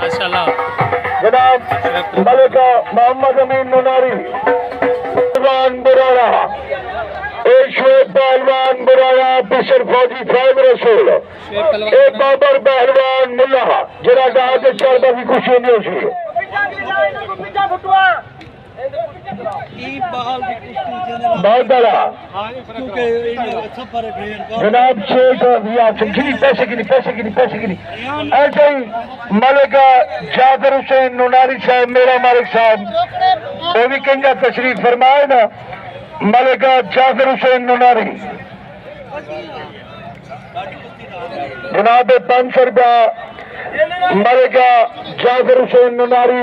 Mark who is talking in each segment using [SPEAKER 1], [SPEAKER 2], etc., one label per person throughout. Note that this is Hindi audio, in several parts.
[SPEAKER 1] माशाल्लाह।
[SPEAKER 2] जनाब मलिका मोहम्मद अमीन मुनारी पहलवान बुराड़ा, शोएब पहलवान बुराड़ा, पिसर फौजी फैज रसूल, एक बाबर पहलवान मुल्ला जरा आज चलता भी खुशी नहीं हुई। बहुत बड़ा जनाब शेख पैसे की नहीं ऐसे ही मलिका जाफर हुसैन नुनारी साहब, मेरा मालिक साहब वो भी कंजा तशरीफ फरमाए ना। मलिका जाफर हुसैन नुनारी जनाब 500 रुपया। मलिका जाफर हुसैन नुनारी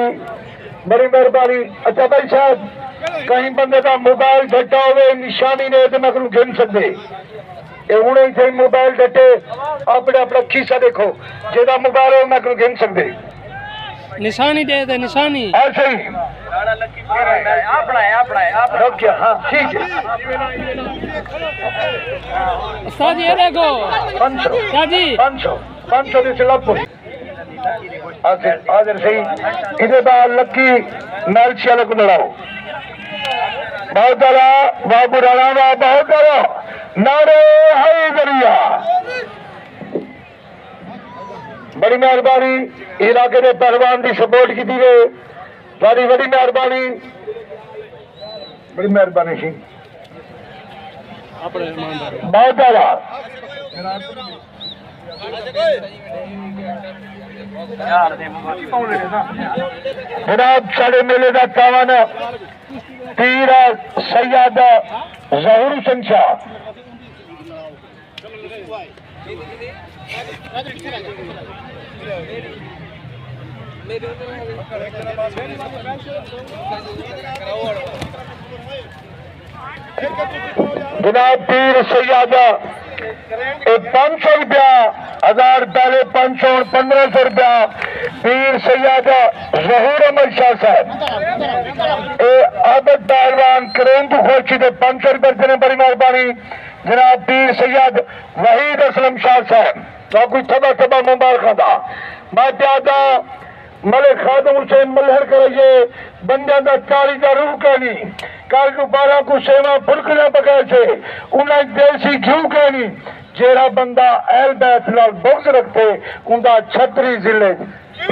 [SPEAKER 2] बड़ी मेहरबानी। अच्छा भाई साहब कहीं बंदे का मोबाइल डटा हो निशानी ने तो मैं गिन सकते हूँ ही मोबाइल डटे अपने अपना खीसा देखो जेदा मोबाइल हो मैं गिन सकते
[SPEAKER 1] निशानी दे दे निशानी
[SPEAKER 2] ऐसे ही हाँ ठीक है
[SPEAKER 1] उस्ताद ये देखो
[SPEAKER 2] 500 से लाभ हाजिर सही इधे बाद लक्की नालची वाले को लड़ाओ। बहुत बड़ा बाबू राणा बहुत बड़ा नारे हाय दरिया। बड़ी मेहरबानी इलाके के पहलवान की सपोर्ट की थी सारी बड़ी मेहरबानी सी बहुत बड़ा जनाब साढ़े मेले का कावन पीर सैयद ज़हूर हुसैन शाह जनाब पीर सैयद 500 रुपया 1000 पहले 500 1500 रुपया पीर सैयद ज़हूर अहमद शाह साहब आबद पहलवान करें तो खोची दे 500 रुपये देने बड़ी मेहरबानी। जनाब पीर सैयद वहीद असलम शाह साहब तो कोई थबा मुबारक था मैं प्यादा मलिक खादम हुसैन मलहर कराइए बंदा का 40 का रूह कहनी कल को 12 को सेवा फुलकना पकाए थे उन्हें देसी घी कहनी जेड़ा बंदा अहल बैत नाल बुग़्ज़ रखते उनका 36 जिले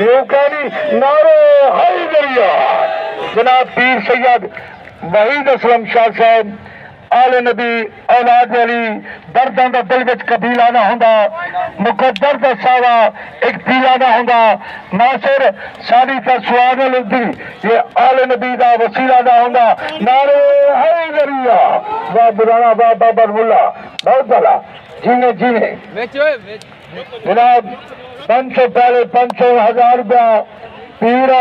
[SPEAKER 2] यूं कहनी नारे हाय दरिया। जनाब पीर सैयद वहीद असलम शाह साहब आले नबी औलाद अली दर्दां दा दिल विच कबीला ना हुंदा मुकद्दर दा सावा एक पीला ना हुंदा नासिर साडी ता सुआद लुदी ये आले नबी दा वसीला ना हुंदा नारे हाय दरिया। वाह बुराना वाह बाबर मुल्ला बहुत बड़ा जीने जनाब 500 पहले 500 1000 रुपया पीर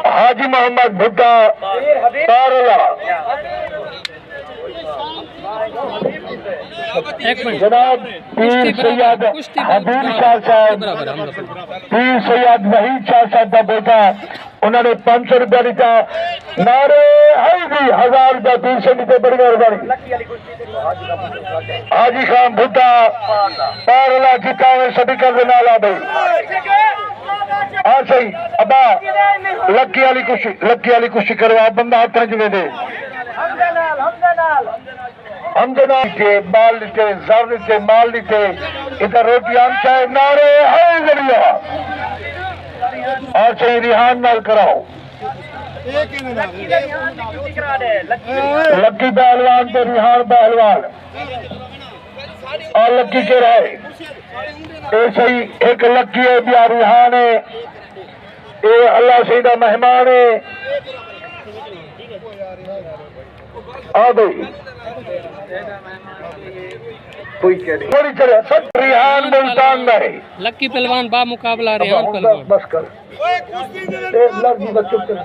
[SPEAKER 2] हाजी मोहम्मद भुट्टा तारला जनाब पीर सैयद हबीब शाह साहब पीर सैयद वहीद शाह साहब का बेटा उन्होंने 500 रुपया दिता नारे हाय दी 1000 रुपया पीर से नीचे बड़ी मेहरबानी। हाजी खान भुट्टा तारला जीता हुए सभी कर देना ला भाई हाँ सही अबा लक्की वाली खुशी करवा बंदा हाथ जुड़े दे हम के बाल लिखे जर लिखे माल लिखे इधर रोटी आम चाहे नारे हाय दरिया और सही रिहान नाल कराओ लक्की पहलवान तो रिहान पहलवान और लक्की के राय ऐसे ही एक लक्की है बिहार रिहान है ये अल्लाह सीधा मेहमान है आ गई थोड़ी चले सब रिहान मुल्तान में
[SPEAKER 1] लक्की पहलवान बा मुकाबला रिहान पहलवान
[SPEAKER 2] बस कर लड़ चुप कर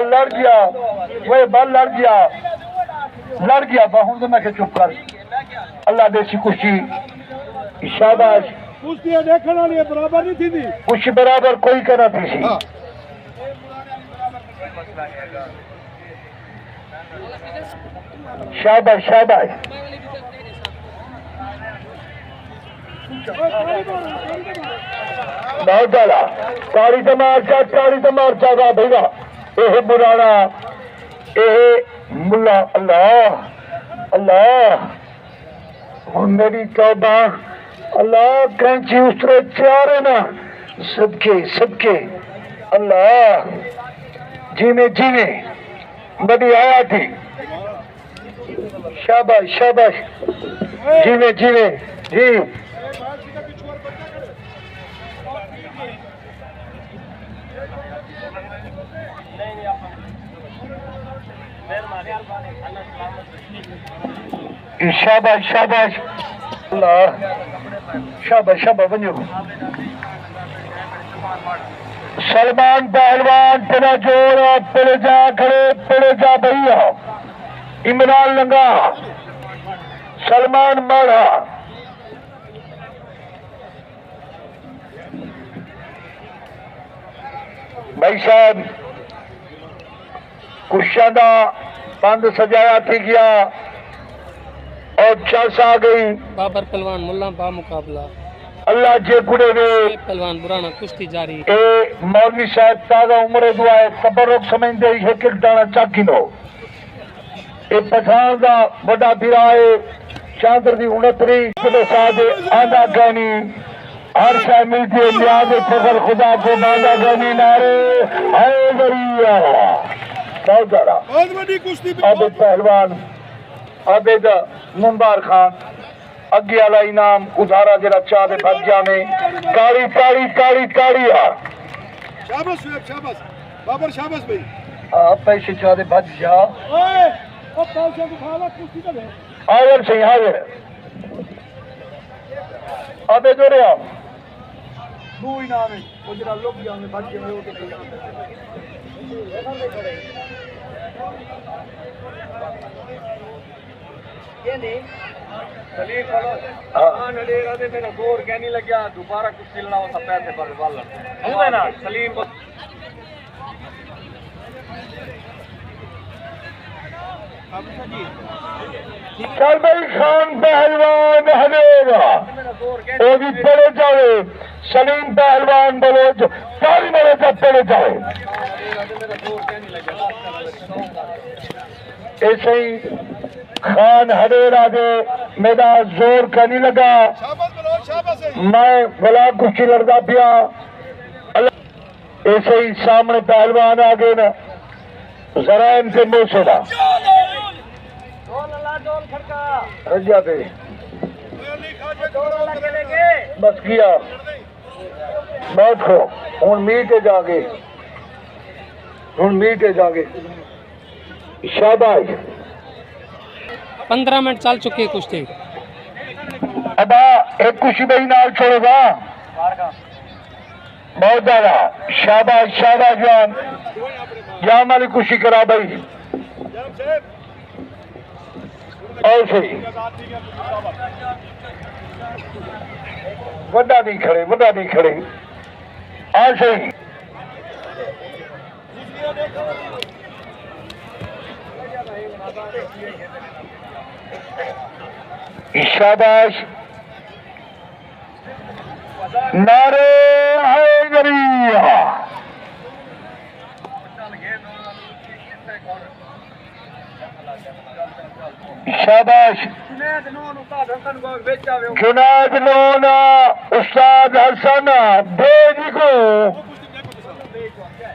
[SPEAKER 2] लड़ गया वो बल लड़ गया बहु तो मैं चुप कर अल्लाह देसी खुशी शाबाश
[SPEAKER 3] कुश्ती देखने वाली बराबर नहीं थी
[SPEAKER 2] कुछ बराबर कोई करा थी शाबाश शाबाश बहुत ज्यादा ताड़ी तमारचा का भैया यह बुराना यह मुल्ला अल्लाह अल्लाह हूँ मेरी तौबा अल्लाह कैंची उस तरह चार है ना सबके सबके अल्लाह जीने जीने बड़ी आया थी शाबाश शाबाश जीने जीने जी शाबाश शाबाश अल्लाह शाबाश शाबाश बनो सलमान पहलवान तेरा जोर पेड़े जा खड़े पेड़े जा भैया इमरान लंगा सलमान माड़ा भाई साहब कुशियां का बंद सजाया थी गया और चस आ गई
[SPEAKER 1] बाबर पहलवान मुल्ला बा मुकाबला
[SPEAKER 2] अल्लाह जे कुड़े वे
[SPEAKER 1] पहलवान बुराना कुश्ती जारी
[SPEAKER 2] ए मौलवी साहब ताजा उम्र दुआ है तबरुक समझते एक एक दाना चाकी लो ए पठान का बड़ा बिरा है चांदर दी 69 के साथ आंदा कहनी हर शाय मिलती है लिहाज फजल खुदा को बांधा कहनी नारे हाय गरिया बहुत ज्यादा
[SPEAKER 3] बहुत बड़ी कुश्ती
[SPEAKER 2] अब पहलवान आबेद मुंबार खान अगे वाला इनाम उधारा जरा चाह दे भज जाने काली काली काली काली
[SPEAKER 3] शाबाश सुहेब शाबाश बाबर शाबाश भाई
[SPEAKER 2] आप पैसे चाह दे भज जा
[SPEAKER 3] ओए ओ पैसे को खाला कुश्ती का दे
[SPEAKER 2] हाजिर सही हाजिर अबे जो रे आप
[SPEAKER 3] दो इनाम है वो जरा लोग जाने भज जाने वो ये नहीं सलीम बोलो हां नडेगा दे मेरा जोर क्या नहीं लगा दोबारा कुछ चिलना हो सब पैसे पर वाला है ना सलीम
[SPEAKER 2] चल भाई खान पहलवान हलेगा वो भी पड़े जाए सलीम पहलवान बोलो सारी मेरे जब पड़े जाए ऐसे ही खान हरेरा दे मेरा जोर का नहीं लगा
[SPEAKER 3] शाबाश बोलो शाबाश है
[SPEAKER 2] मैं गला कुछ लड़ता पिया ऐसे ही सामने पहलवान आ गए ना जरा इनके मुंह से ना रजा पे बस किया बहुत खो हूं मीटे जागे हूं मीटे जागे शाबाश
[SPEAKER 1] 15 मिनट चल चुकी है कुश्ती
[SPEAKER 2] अबा एक खुशी भाई नाल छोड़ेगा बहुत ज्यादा शाबाश शाबाश जान जान वाली खुशी करा भाई और सही वड्डा नहीं खड़े और सही शाबाश नारे है गरिया शाबाश जुनाद लोन उस्ताद हसन भेज को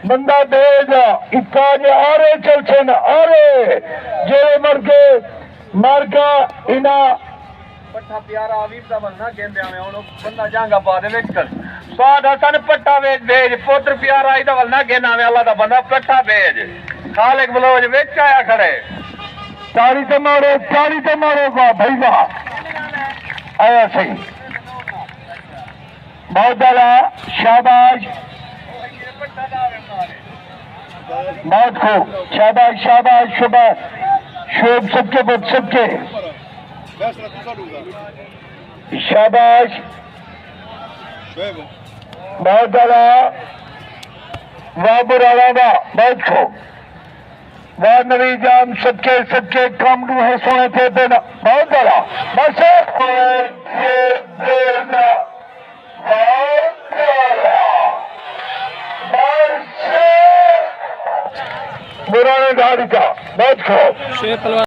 [SPEAKER 2] बंदा भेज इतना जे आरे चल छन आरे जे मर का इना
[SPEAKER 3] पट्टा प्यारा अवीब दा बनना गेंदे में उन बंदा जांगा पा दे विच कर उस्ताद हसन पट्टा भेज पुत्र प्यारा इदा वलना गेना में अल्लाह दा बंदा पट्टा भेज खालिक बलोज विच आया खड़े
[SPEAKER 2] तारी तो मारो का भैया आया सही बहुत ज्यादा शाबाश बहुत खूब शाबाश शाबाश शुभ सबके बहुत सबके शाबाश बहुत ज्यादा वाह बुरा बहुत खूब वाह नवी जाम सच्चे सच्चे काम नू है सोने थे देना बहुत बड़ा बस मुराने गाड़ी का बहुत खूब
[SPEAKER 1] शेर तलवार